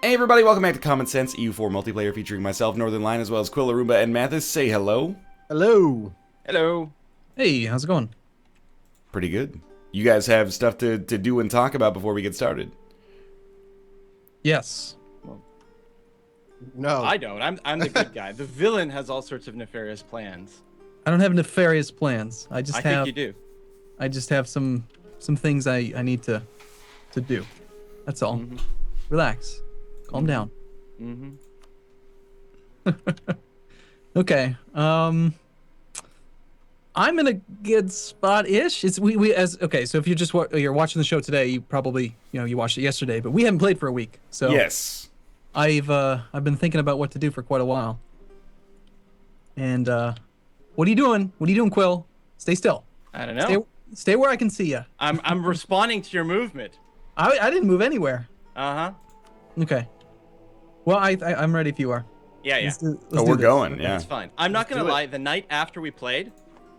Hey everybody, welcome back to Common Sense EU4 multiplayer featuring myself, Northern Lion, as well as Quill, Arumba, and Mathis. Say hello. Hello. Hello. Hey, how's it going? Pretty good. You guys have stuff to do and talk about before we get started. Yes. No. I don't. I'm the good guy. The villain has all sorts of nefarious plans. I don't have nefarious plans. I think you do. I just have some things I need to do. That's all. Mm-hmm. Relax. Calm down. Mm-hmm. Okay. I'm in a good spot-ish. It's okay. So if you're watching the show today, you probably you watched it yesterday, but we haven't played for a week. So Yes. I've been thinking about what to do for quite a while. And what are you doing? What are you doing, Quill? Stay still. I don't know. Stay where I can see you. I'm responding to your movement. I didn't move anywhere. Uh-huh. Okay. Well, I'm ready if you are. Yeah. Let's Oh, do we're this. going, yeah. It's fine. I'm not gonna lie. The night after we played,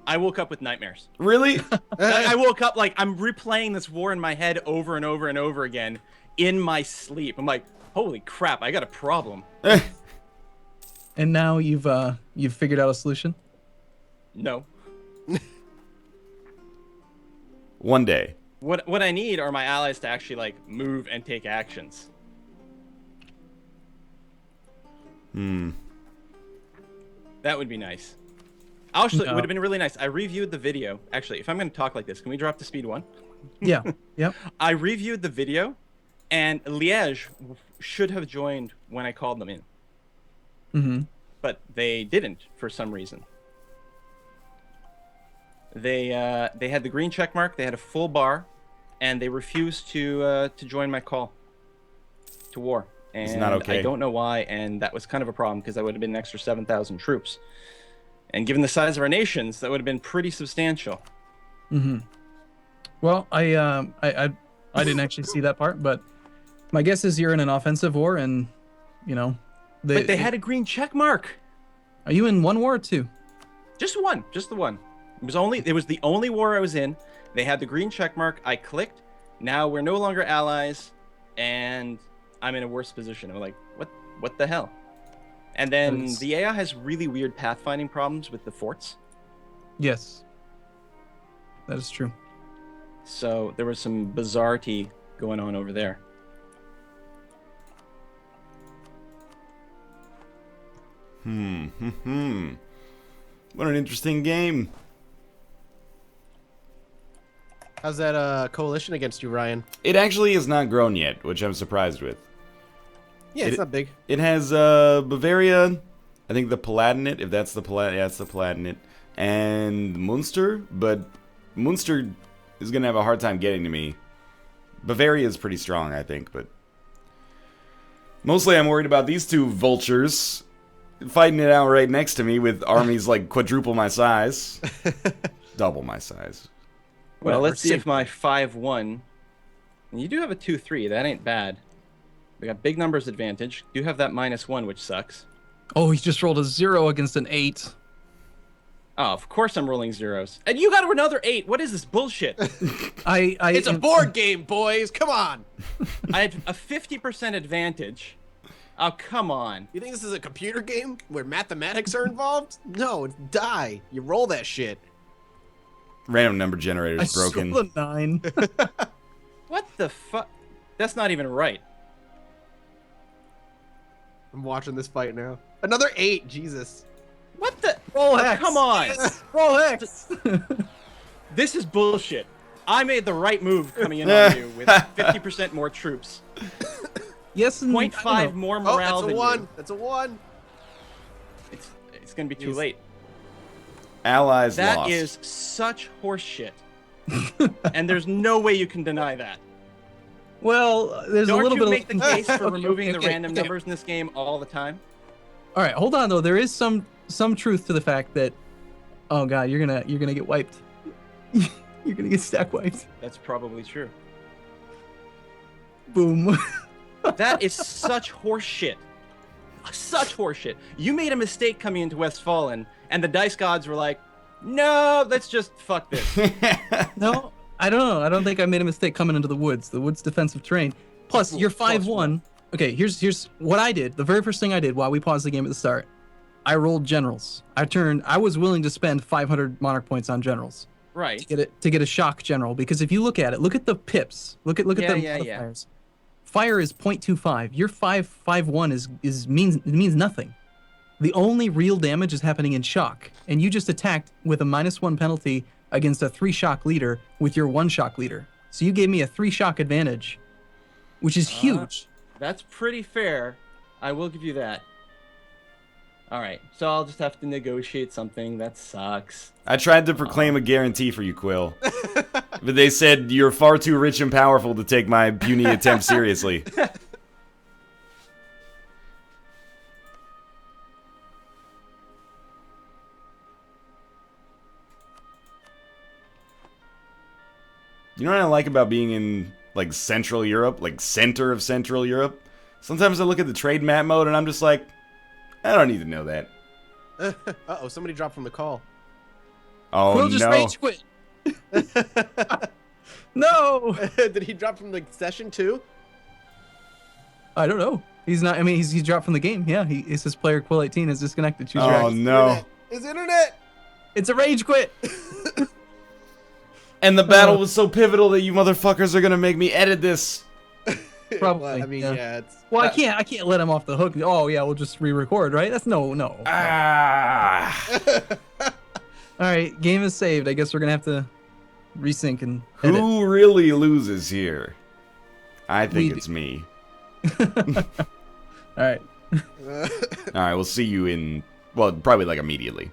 I woke up with nightmares. Really? I woke up like I'm replaying this war in my head over and over and over again in my sleep. I'm like, holy crap! I got a problem. And now you've figured out a solution. No. One day. What I need are my allies to actually like move and take actions. That would be nice. Actually, it would have been really nice. I reviewed the video. Actually, if I'm going to talk like this, can we drop to speed 1? Yeah. Yep. I reviewed the video, and Liège should have joined when I called them in. Mm-hmm. But they didn't for some reason. They had the green check mark, they had a full bar, and they refused to join my call to war. And It's not okay. I don't know why, and that was kind of a problem because that would have been an extra 7,000 troops. And given the size of our nations, that would have been pretty substantial. Mm-hmm. Well, I didn't actually see that part, but my guess is you're in an offensive war, and But they had a green check mark. Are you in one war or two? Just one, just the one. It was the only war I was in. They had the green check mark. I clicked. Now we're no longer allies, and I'm in a worse position. I'm like, what the hell? And then the AI has really weird pathfinding problems with the forts. Yes. That is true. So there was some bizarrety going on over there. What an interesting game. How's that coalition against you, Ryan? It actually has not grown yet, which I'm surprised with. Yeah, it's not big. It has Bavaria, I think the Palatinate, if that's the Palatinate, yeah, it's the Palatinate, and Munster, but Munster is going to have a hard time getting to me. Bavaria is pretty strong, I think, but mostly I'm worried about these two vultures fighting it out right next to me with armies like quadruple my size. Double my size. Well, let's see if my 5-1... You do have a 2-3. That ain't bad. We got big numbers advantage. Do have that -1, which sucks. Oh, he just rolled a 0 against an 8. Oh, of course I'm rolling zeros. And you got another 8. What is this bullshit? It's a board game, boys. Come on. I had a 50% advantage. Oh, come on. You think this is a computer game where mathematics are involved? No, it's die. You roll that shit. Random number generator I is broken. rolled a 9. What the fuck? That's not even right. I'm watching this fight now. Another 8. Jesus. What the? Roll Oh, hex. come on. Roll hex. This is bullshit. I made the right move coming in on you with 50% more troops. Yes, and 0.5 more morale that's a than 1. you. That's a 1. It's gonna be too late. Allies That lost. is such horseshit. And there's no way you can deny that. Well, there's Don't a little you bit make the case for removing the okay, random okay. numbers in this game all the time? All right, hold on though. There is some truth to the fact that, oh god, you're gonna get wiped. You're gonna get stack wiped. That's probably true. Boom. That is such horseshit. Such horseshit. You made a mistake coming into Westfalen, and the dice gods were like, no, let's just fuck this. No, I don't know. I don't think I made a mistake coming into the woods. The woods defensive terrain. Plus, you're 5-1. okay, here's what I did. The very first thing I did while we paused the game at the start, I rolled generals. I was willing to spend 500 monarch points on generals Right. to get a shock general, because if you look at it, look at the pips. Look at the Yeah. modifiers. Fire is 0.25. Your 551 means nothing. The only real damage is happening in shock, and you just attacked with a -1 penalty against a 3 shock leader with your 1 shock leader. So you gave me a 3 shock advantage, which is huge. That's pretty fair. I will give you that. All right, so I'll just have to negotiate something. That sucks. I tried to proclaim a guarantee for you, Quill. But they said you're far too rich and powerful to take my puny attempt seriously. You know what I like about being in, like, Central Europe? Like, center of Central Europe? Sometimes I look at the trade map mode and I'm just like, I don't need to know that. Uh-oh, somebody dropped from the call. Oh, Quill just no. rage quit. No, Did he drop from the session too? I don't know. He's not. I mean, he's dropped from the game. Yeah, it says player Quill 18 is disconnected. Choose your Oh, action. no. His internet! It's a rage quit. And the battle was so pivotal that you motherfuckers are gonna make me edit this. Probably, Well, I mean, yeah. yeah, it's... Well, I can't let him off the hook. Oh yeah, we'll just re-record, right? That's no. Ah. All right, game is saved. I guess we're gonna have to resync and edit. Who really loses here? I think We it's me. All right. Alright, we'll see you in, well, probably like immediately.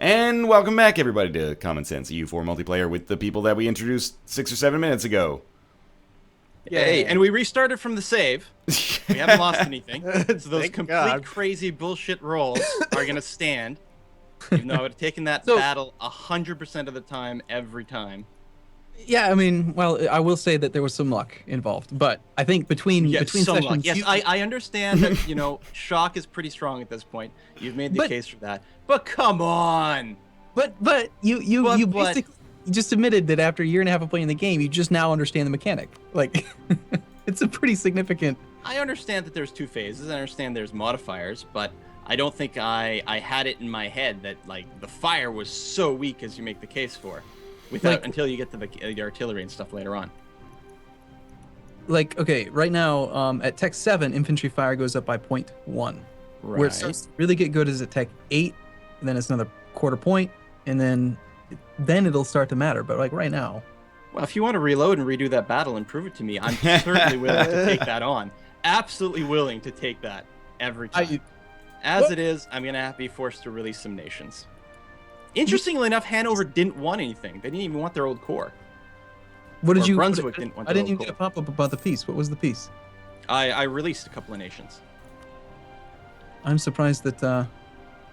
And welcome back, everybody, to Common Sense EU4 multiplayer with the people that we introduced 6 or 7 minutes ago. Yay! And we restarted from the save. We haven't lost anything. So those Thank complete God. crazy bullshit rolls are gonna stand. Even though I would have taken that So- battle 100% of the time, every time. Yeah, I mean, well, I will say that there was some luck involved, but I think between Yes, between some sessions, luck. Yes, you- I understand that, you know, shock is pretty strong at this point. You've made the But- case for that. But come on! but you basically just admitted that after a year and a half of playing the game, you just now understand the mechanic. Like, it's a pretty significant. I understand that there's 2 phases. I understand there's modifiers, but I don't think I had it in my head that, like, the fire was so weak as you make the case for. Until you get to the artillery and stuff later on. Like, okay, right now at Tech 7, infantry fire goes up by 0.1. Where it starts to really get good is at Tech 8, and then it's another quarter point, and then it'll start to matter. But like right now, Well, if you want to reload and redo that battle and prove it to me, I'm certainly willing to take that on. Absolutely willing to take that every time. As it is, I'm going to be forced to release some nations. Interestingly enough, Hanover didn't want anything. They didn't even want their old core. what did Or you? Brunswick didn't want I their didn't old even get a core. pop up about the piece. What was the piece? I released a couple of nations. I'm surprised that.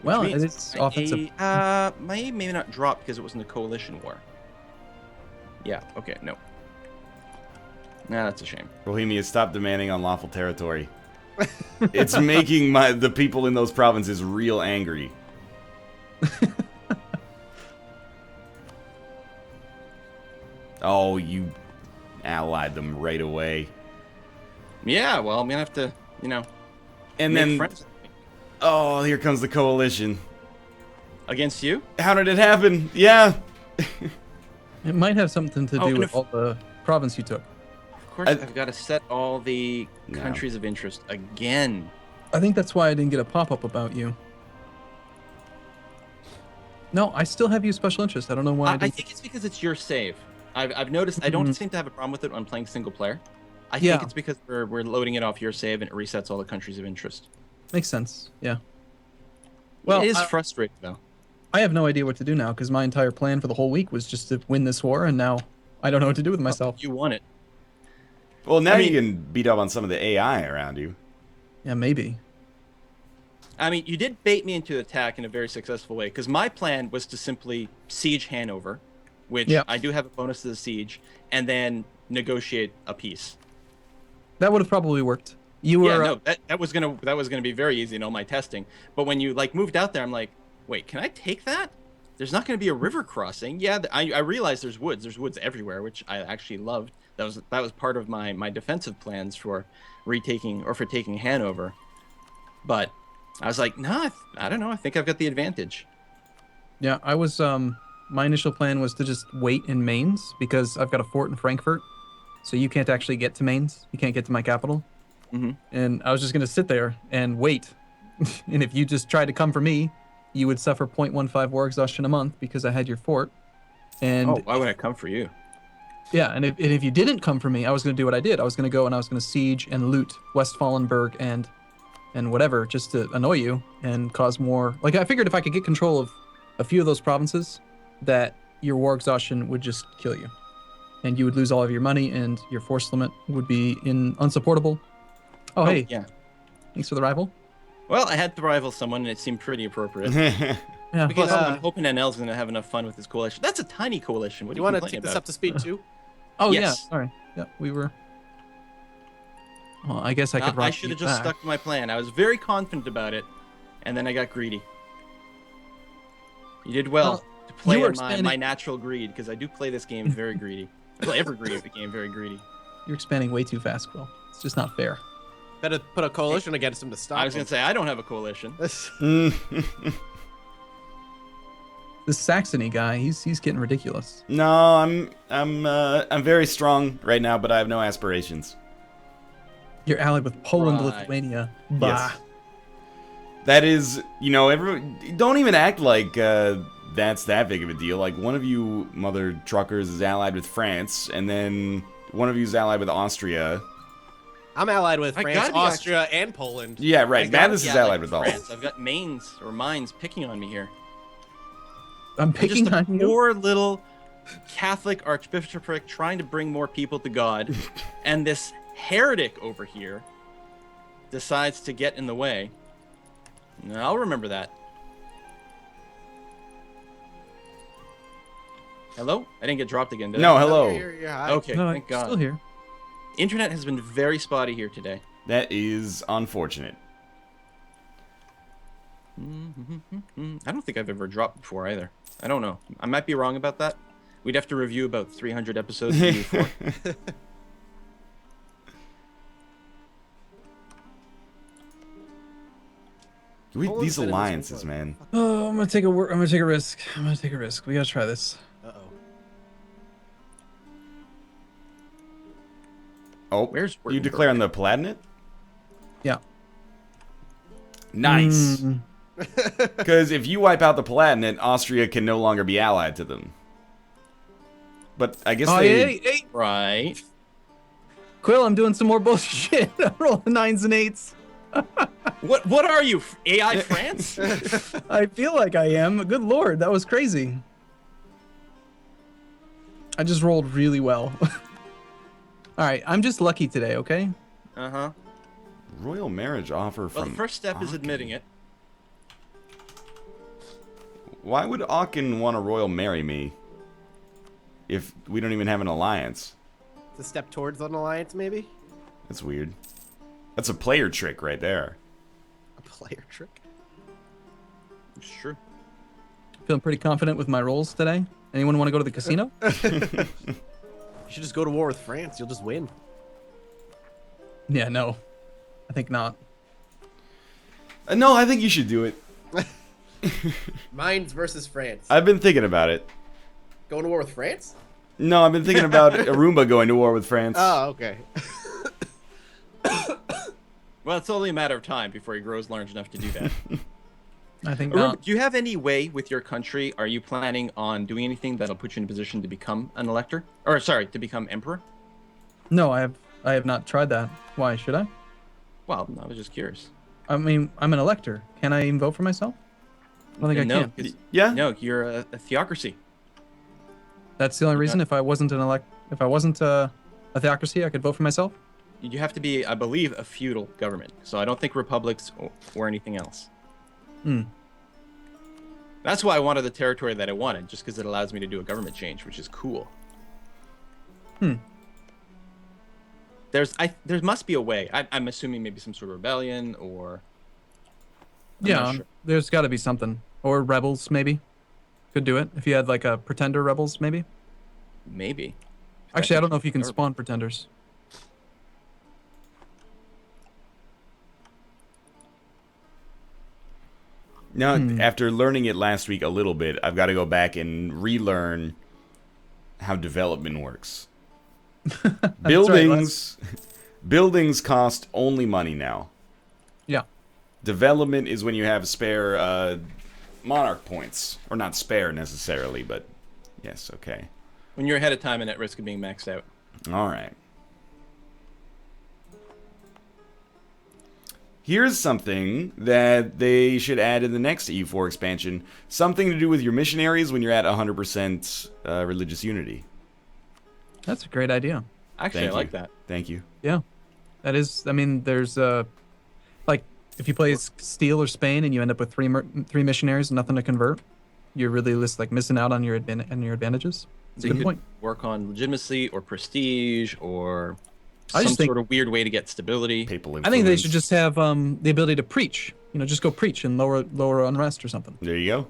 Well, Which means it's offensive. maybe not drop because it was in the coalition war. Yeah, okay, no. Nah, that's a shame. Bohemia, stop demanding unlawful territory. It's making the people in those provinces real angry. Oh, you allied them right away. Yeah, well, I'm gonna have to, you know, And make then, friends oh, here comes the coalition. against you. How did it happen? Yeah. It might have something to Oh, do and with if- all the province you took. Of course, I've got to set all the No. countries of interest again. I think that's why I didn't get a pop up about you. No, I still have you special interest. I don't know why. I I didn't. think it's because it's your save. I've noticed I don't Mhm. seem to have a problem with it when playing single player. I Yeah. think it's because we're loading it off your save and it resets all the countries of interest. Makes sense. Yeah. Well, it is I- frustrating though. I have no idea what to do now because my entire plan for the whole week was just to win this war, and now I don't know what to do with myself. You won it. Well, now I mean- you can beat up on some of the AI around you. Yeah, maybe. I mean, you did bait me into attack in a very successful way because my plan was to simply siege Hanover, which Yeah. I do have a bonus to the siege, and then negotiate a peace. That would have probably worked. You were. Yeah, no, that was gonna be very easy in all my testing. But when you like moved out there, I'm like, wait, can I take that? There's not gonna be a river crossing. Yeah, I realize there's woods. There's woods everywhere, which I actually loved. That was part of my defensive plans for retaking or for taking Hanover. But I was like, nah, I don't know. I think I've got the advantage. Yeah, I was my initial plan was to just wait in Mainz because I've got a fort in Frankfurt, so you can't actually get to Mainz. You can't get to my capital. Mm-hmm. And I was just gonna sit there and wait. And if you just tried to come for me, you would suffer 0.15 war exhaustion a month because I had your fort. And Why would I come for you? yeah, and if you didn't come for me, I was gonna do what I did. I was gonna go and I was gonna siege and loot Westfallenberg and whatever, just to annoy you and cause more. Like, I figured if I could get control of a few of those provinces, that your war exhaustion would just kill you, and you would lose all of your money, and your force limit would be unsupportable. Oh, hey, yeah. thanks for the rival. Well, I had to rival someone, and it seemed pretty appropriate. Yeah, We can, Plus, I'm hoping NL's going to have enough fun with his coalition. That's a tiny coalition. What do You you want to complain take this about? up to speed too? oh yes. yeah, sorry. Yeah, we were. Well, I guess I could. I rock should you have just back. stuck to my plan. I was very confident about it, and then I got greedy. You did well to play you were on my expanding- natural greed, because I do play this game very greedy. I play every game very greedy. You're expanding way too fast, Quill. It's just not fair. Better put a coalition against him to stop I was going him. to say, I don't have a coalition. This Saxony guy, he's getting ridiculous. No, I'm very strong right now, but I have no aspirations. You're allied with Poland, Right. Lithuania. Bah. Yes. That is, everyone, don't even act like that's that big of a deal. Like, one of you mother truckers is allied with France, and then one of you is allied with Austria. I'm allied with I France, gotta be Austria, and Poland. Yeah, right. I got- Mathis is yeah, allied like with all. France. I've got mines picking on me here. I'm I'm picking just a on you. poor little Catholic archbishopric trying to bring more people to God, and this heretic over here decides to get in the way. No, I'll remember that. Hello? I didn't get dropped again, did No, I? hello. You're high. Okay, No, thank I'm God. still here. Internet has been very spotty here today. That is unfortunate. I don't think I've ever dropped before either. I don't know. I might be wrong about that. We'd have to review about 300 episodes of U4. Poland's These been in this alliances, war. man. Oh, I'm gonna take a risk. I'm gonna take a risk. We gotta try this. Uh-oh. Oh, Where's you Württemberg? declare on the Palatinate? Yeah. Nice. Mm. Because if you wipe out the Palatinate, Austria can no longer be allied to them. But I guess Oh, they... hey, Right. Quill, I'm doing some more bullshit. I'm rolling 9s and 8s. What are you? AI France? I feel like I am. Good lord, that was crazy. I just rolled really well. All right, I'm just lucky today, okay? Uh-huh. Royal marriage offer Well, from... the first step is Aachen. admitting it. Why would Aachen want to royal marry me if we don't even have an alliance? It's a step towards an alliance, maybe? That's weird. That's a player trick right there. A player trick. It's true. Feeling pretty confident with my rolls today. Anyone want to go to the casino? You should just go to war with France. You'll just win. Yeah, no. I think not. No, I think you should do it. Mines versus France. I've been thinking about it. Going to war with France? No, I've been thinking about Arumba going to war with France. Oh, okay. Well, it's only a matter of time before he grows large enough to do that. I think Arumba, not. do you have any way with your country? Are you planning on doing anything that'll put you in a position to become an elector? Or sorry, to become emperor? No, I have not tried that. Why should I? Well, I was just curious. I mean, I'm an elector. Can I even vote for myself? I don't think I no, can. 'cause- Yeah? no, you're a theocracy. That's the only reason. If I wasn't a theocracy, I could vote for myself. You have to be, I believe, a feudal government. So I don't think republics or anything else. Hmm. That's why I wanted the territory that I wanted, just because it allows me to do a government change, which is cool. Hmm. There must be a way. I'm assuming maybe some sort of rebellion or. I'm Yeah, not sure. there's got to be something. Or rebels, maybe. Could do it if you had like a pretender rebels, maybe. Maybe. Actually, I don't know if you can spawn pretenders. Now, after learning it last week a little bit, I've got to go back and relearn how development works. Buildings, buildings cost only money now. Yeah. Development is when you have spare monarch points, or not spare necessarily, but yes, okay. When you're ahead of time and at risk of being maxed out. All right. Here's something that they should add in the next EU4 expansion. Something to do with your missionaries when you're at 100% religious unity. That's a great idea. Actually, I like that. Thank you. Yeah. That is, I mean, there's, like, if you play Steel or Spain and you end up with three missionaries and nothing to convert, you're really just, like, missing out on your advantages. That's a good point. Work on legitimacy or prestige or I just some sort of weird way to get stability. Papal influence. I think they should just have the ability to preach. You know, just go preach and lower unrest or something. There you go.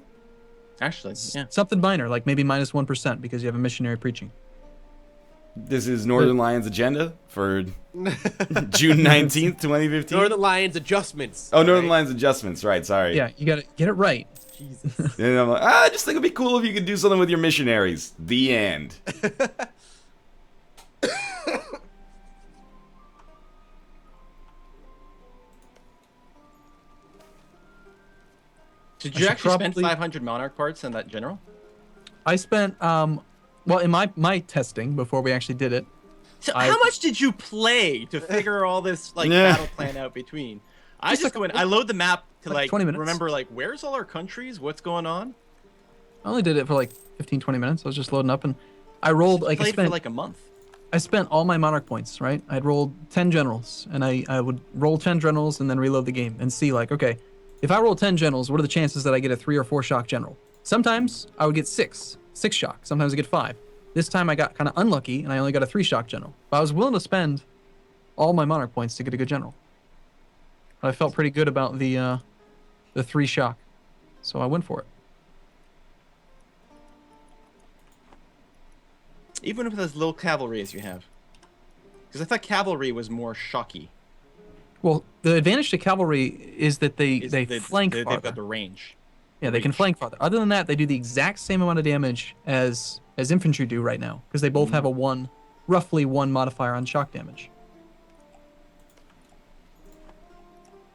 Actually, yeah. Something minor, like maybe minus 1% because you have a missionary preaching. This is Northern Lions agenda for June 19th, 2015. Northern Lions adjustments. Oh, Northern Lions adjustments. Right, sorry. Yeah, you gotta get it right. Jesus. And I'm like, I just think it'd be cool if you could do something with your missionaries. The end. Did you actually spend 500 monarch parts on that general? I spent well, in my testing before we actually did it. So how much did you play to figure all this like battle plan out between? I just go in, I load the map to like 20 minutes. remember like where's all our countries, what's going on? I only did it for like 15-20 minutes. I was just loading up and I rolled like I Played spent for like a month. I spent all my monarch points, right? I'd rolled 10 generals and I would roll 10 generals and then reload the game and see like, okay, if I roll 10 generals, what are the chances that I get a 3 or 4 shock general? Sometimes I would get 6 shock. Sometimes I get 5. This time I got kind of unlucky and I only got a 3 shock general. But I was willing to spend all my monarch points to get a good general. But I felt pretty good about the 3 shock. So I went for it. Even with as little cavalry as you have. Because I thought cavalry was more shocky. Well, the advantage to cavalry is that they flank farther. They've got the range. Yeah, they can flank farther. Other than that, they do the exact same amount of damage as infantry do right now, because they both have a roughly 1 modifier on shock damage.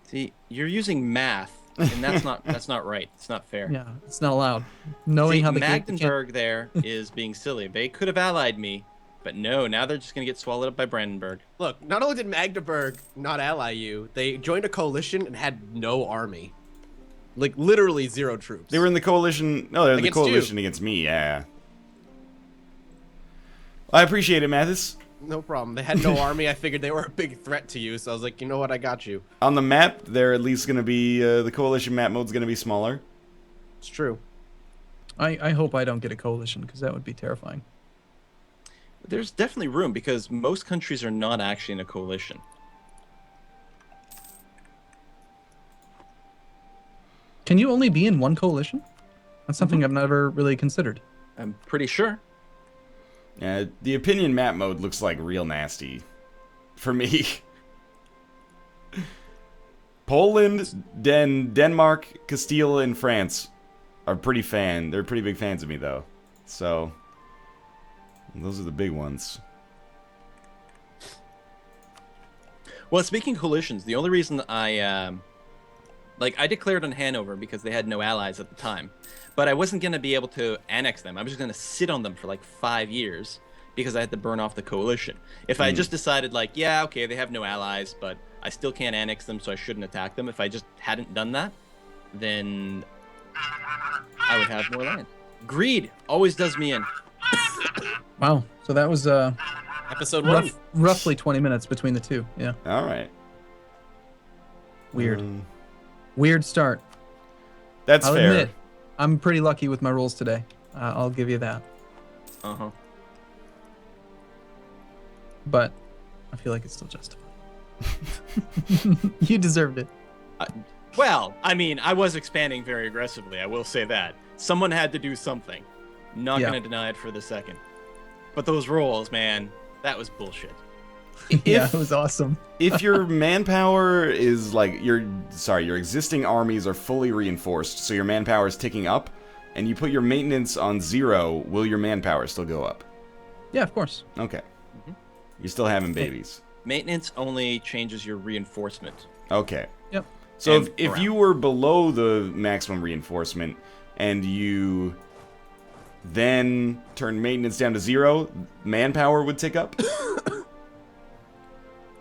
See, you're using math, and that's not right. It's not fair. Yeah, it's not allowed. Knowing how the Magdeburg there is being silly. They could have allied me, but no, now they're just gonna get swallowed up by Brandenburg. Look, not only did Magdeburg not ally you, they joined a coalition and had no army. Like, literally 0 troops. They were in the coalition. No, they were in the Against coalition you. against me, yeah. I appreciate it, Mathis. No problem. They had no army. I figured they were a big threat to you, so I was like, you know what, I got you. On the map, they're at least going to be, the coalition map mode's going to be smaller. It's true. I hope I don't get a coalition, because that would be terrifying. There's definitely room, because most countries are not actually in a coalition. Can you only be in one coalition? That's something I've never really considered. I'm pretty sure. Yeah, the opinion map mode looks like real nasty. For me. Poland, Denmark, Castile, and France are they're pretty big fans of me, though. So, those are the big ones. Well, speaking of coalitions, the only reason I declared on Hanover because they had no allies at the time. But I wasn't going to be able to annex them. I was just going to sit on them for like 5 years because I had to burn off the coalition. If I just decided like, yeah, okay, they have no allies, but I still can't annex them, so I shouldn't attack them. If I just hadn't done that, then I would have more land. Greed always does me in. Wow. So that was Episode 1. roughly 20 minutes between the two. Yeah. All right. Weird. Weird start. That's I'll fair. admit, I'm pretty lucky with my rolls today. I'll give you that. Uh-huh. But I feel like it's still justified. You deserved it. Well, I mean, I was expanding very aggressively. I will say that. Someone had to do something. Not Yeah. going to deny it for the second. But those rolls, man, that was bullshit. Yeah, it was awesome. If your manpower is like your existing armies are fully reinforced, so your manpower is ticking up, and you put your maintenance on 0, will your manpower still go up? Yeah, of course. Okay. You're still having babies. Maintenance only changes your reinforcement. Okay. Yep. So And if you were below the maximum reinforcement and you then turn maintenance down to 0, manpower would tick up?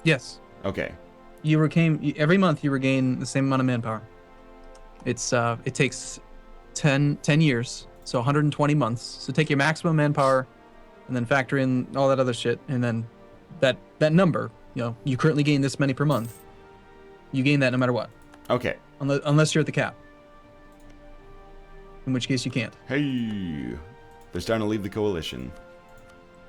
Yes. Okay. Every month you regain the same amount of manpower. It takes 10 years, so 120 months. So take your maximum manpower and then factor in all that other shit, and then that number, you currently gain this many per month. You gain that no matter what. Okay. Unless you're at the cap. In which case you can't. Hey. They're starting to leave the coalition.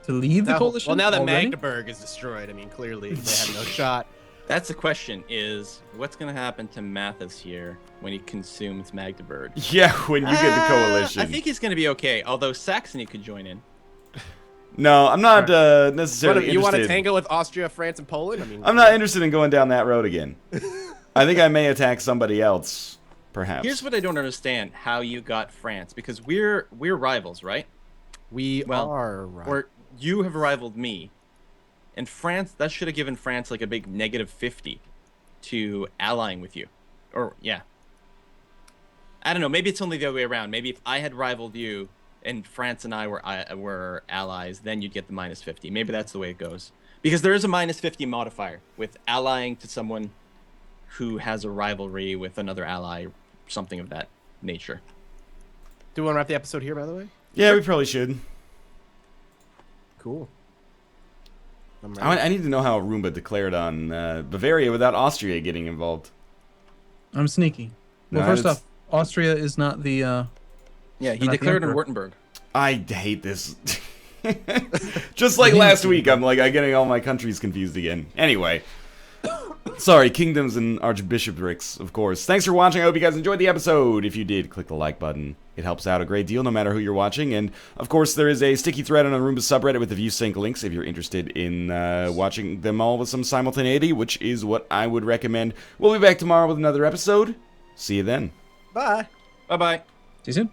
To leave the coalition? Well, now that already? Magdeburg is destroyed, I mean, clearly they have no shot. That's the question: is what's gonna happen to Mathis here when he consumes Magdeburg? Yeah, when you get the coalition. I think he's gonna be okay. Although Saxony could join in. No, I'm not necessarily You want to interested. tangle with Austria, France, and Poland? I mean, I'm not interested in going down that road again. I think I may attack somebody else, perhaps. Here's what I don't understand: how you got France, because we're rivals, right? we Well, are right. Or you have rivaled me, and France. That should have given France like a big -50 to allying with you, or yeah. I don't know. Maybe it's only the other way around. Maybe if I had rivaled you and France and I were allies, then you'd get the -50. Maybe that's the way it goes. Because there is a -50 modifier with allying to someone who has a rivalry with another ally, something of that nature. Do we want to wrap the episode here, by the way? Yeah, we probably should. Cool. I'm ready. I need to know how Roomba declared on Bavaria without Austria getting involved. I'm sneaky. Well, No, first it's- off, Austria is not the. Yeah, he Not the declared in emperor. Württemberg. I hate this. Just like last week, I'm getting all my countries confused again. Anyway. Sorry, kingdoms and archbishoprics, of course. Thanks for watching. I hope you guys enjoyed the episode. If you did, click the like button. It helps out a great deal, no matter who you're watching. And, of course, there is a sticky thread on the Roomba subreddit with the ViewSync links if you're interested in watching them all with some simultaneity, which is what I would recommend. We'll be back tomorrow with another episode. See you then. Bye. Bye bye. See you soon.